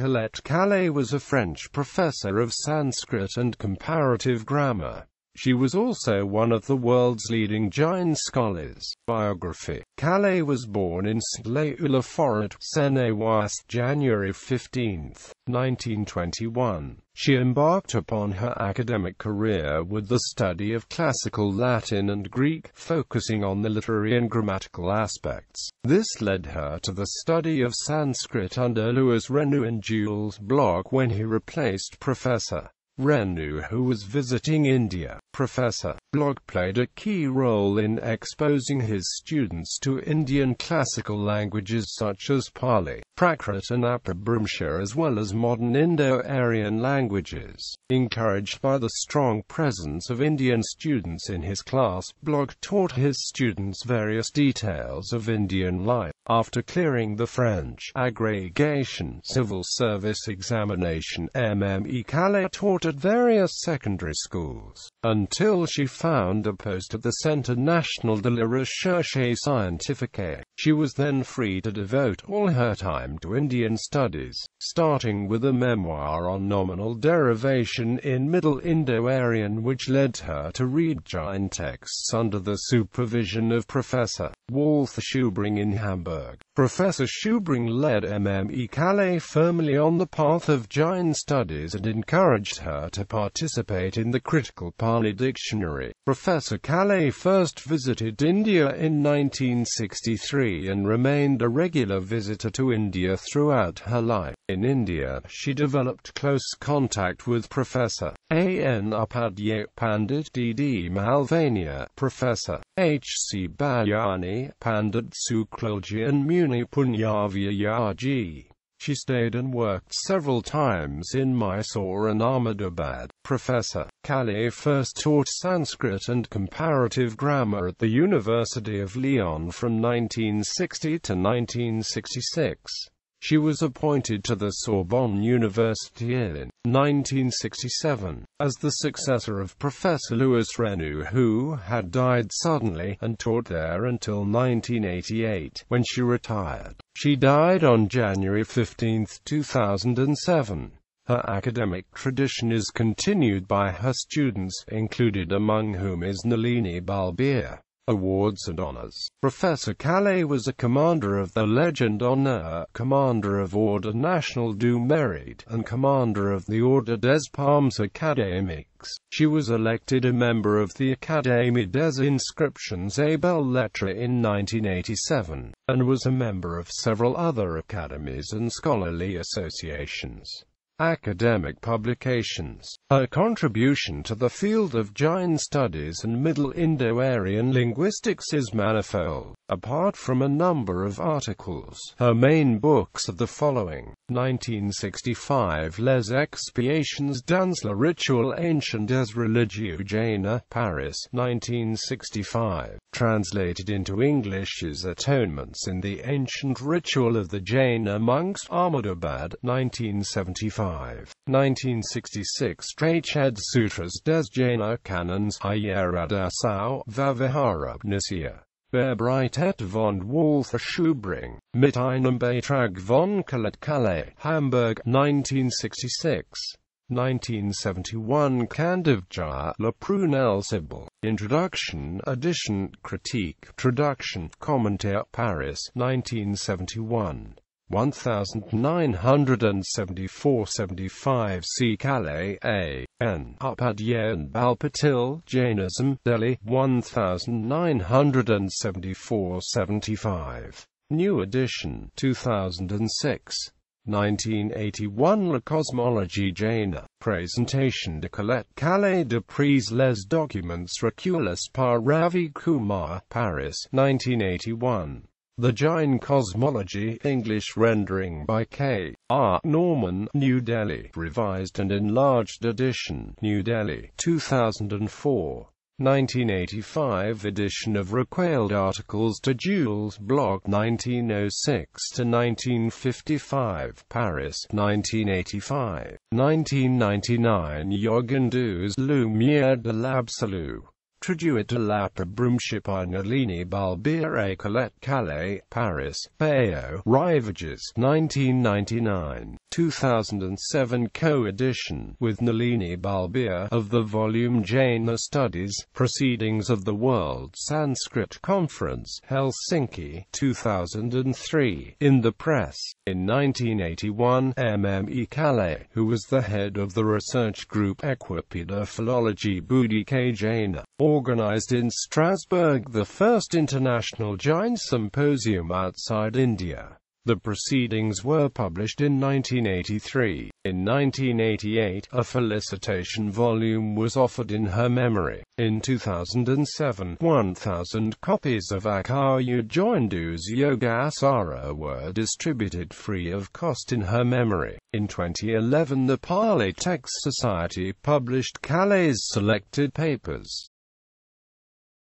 Colette Caillat was a French professor of Sanskrit and comparative grammar. She was also one of the world's leading Jain scholars. Biography. Caillat was born in Saint-Leu-le-Forêt, Seine-et-Oise, January 15, 1921. She embarked upon her academic career with the study of classical Latin and Greek, focusing on the literary and grammatical aspects. This led her to the study of Sanskrit under Louis Renou and Jules Bloch when he replaced Professor Renou, who was visiting India. Professor Bloch played a key role in exposing his students to Indian classical languages such as Pali, Prakrit and Apabhramsha, as well as modern Indo-Aryan languages. Encouraged by the strong presence of Indian students in his class, Bloch taught his students various details of Indian life. After clearing the French Agrégation Civil Service examination, MME Caillat taught at various secondary schools, until she found a post at the Centre National de la Recherche Scientifique. She was then free to devote all her time to Indian studies, starting with a memoir on nominal derivation in Middle Indo-Aryan, which led her to read Jain texts under the supervision of Professor Walther Schubring in Hamburg. Professor Schubring led MME Caillat firmly on the path of Jain studies and encouraged her to participate in the critical Pali dictionary. Professor Caillat first visited India in 1963 and remained a regular visitor to India throughout her life. In India, she developed close contact with Professor A.N. Upadhyay, Pandit D.D. Malvania, Professor H.C. Bayani, Pandit Suklalji and Muni Punyavyayagi. She stayed and worked several times in Mysore and Ahmedabad. Professor Caillat first taught Sanskrit and comparative grammar at the University of Lyon from 1960 to 1966. She was appointed to the Sorbonne University in 1967, as the successor of Professor Louis Renou, who had died suddenly, and taught there until 1988, when she retired. She died on January 15, 2007. Her academic tradition is continued by her students, included among whom is Nalini Balbir. Awards and honors. Professor Caillat was a Commander of the Legion d'Honneur, Commander of Ordre National du Mérite, and Commander of the Ordre des Palmes Académiques. She was elected a member of the Académie des Inscriptions et Belles Lettres in 1987, and was a member of several other academies and scholarly associations. Academic publications. Her contribution to the field of Jain studies and Middle Indo-Aryan linguistics is manifold. Apart from a number of articles, her main books are the following: 1965 Les Expiations dans la Ritual Ancien des Religieux Jaina, Paris, 1965. Translated into English is Atonements in the Ancient Ritual of the Jaina Monks, Ahmedabad, 1975. 1966 Trached Sutras des Jaina Canons, Ayurvedasau, Vavihara, Nisya. Bearbeitet von Walther Schubring, mit einem Beitrag von Colette Caillat, Hamburg, 1966. 1971 Candivja, La Prunelle Sibyl. Introduction, Edition, Critique, Traduction, Commentaire, Paris, 1971. 1974-75 C. Caillat, A. N. Upadhyay and Balpatil, Jainism, Delhi, 1974-75. New edition, 2006. 1981 La Cosmologie Jaina. Présentation de Colette Caillat d'après les documents recueillis par Ravi Kumar, Paris, 1981. The Jain Cosmology, English rendering by K. R. Norman, New Delhi, revised and enlarged edition, New Delhi, 2004. 1985 edition of Recueiled Articles de Jules Bloch, 1906-1955, Paris, 1985. 1999 Jürgen Douze, Lumière de l'Absolu. Traduit de l'Apabhramsha par Nalini Balbir et Colette Caillat, Paris, Payot, Rivages, 1999. 2007 co-edition with Nalini Balbir of the volume Jain Studies, Proceedings of the World Sanskrit Conference, Helsinki, 2003, in the press. In 1981, Mme. Caillat, who was the head of the research group Equipedia Philology Boudique Jain, organized in Strasbourg the first international Jain symposium outside India. The proceedings were published in 1983. In 1988, a felicitation volume was offered in her memory. In 2007, 1,000 copies of Akarya Joindu's Yogasara were distributed free of cost in her memory. In 2011, the Pali Text Society published Caillat's selected papers.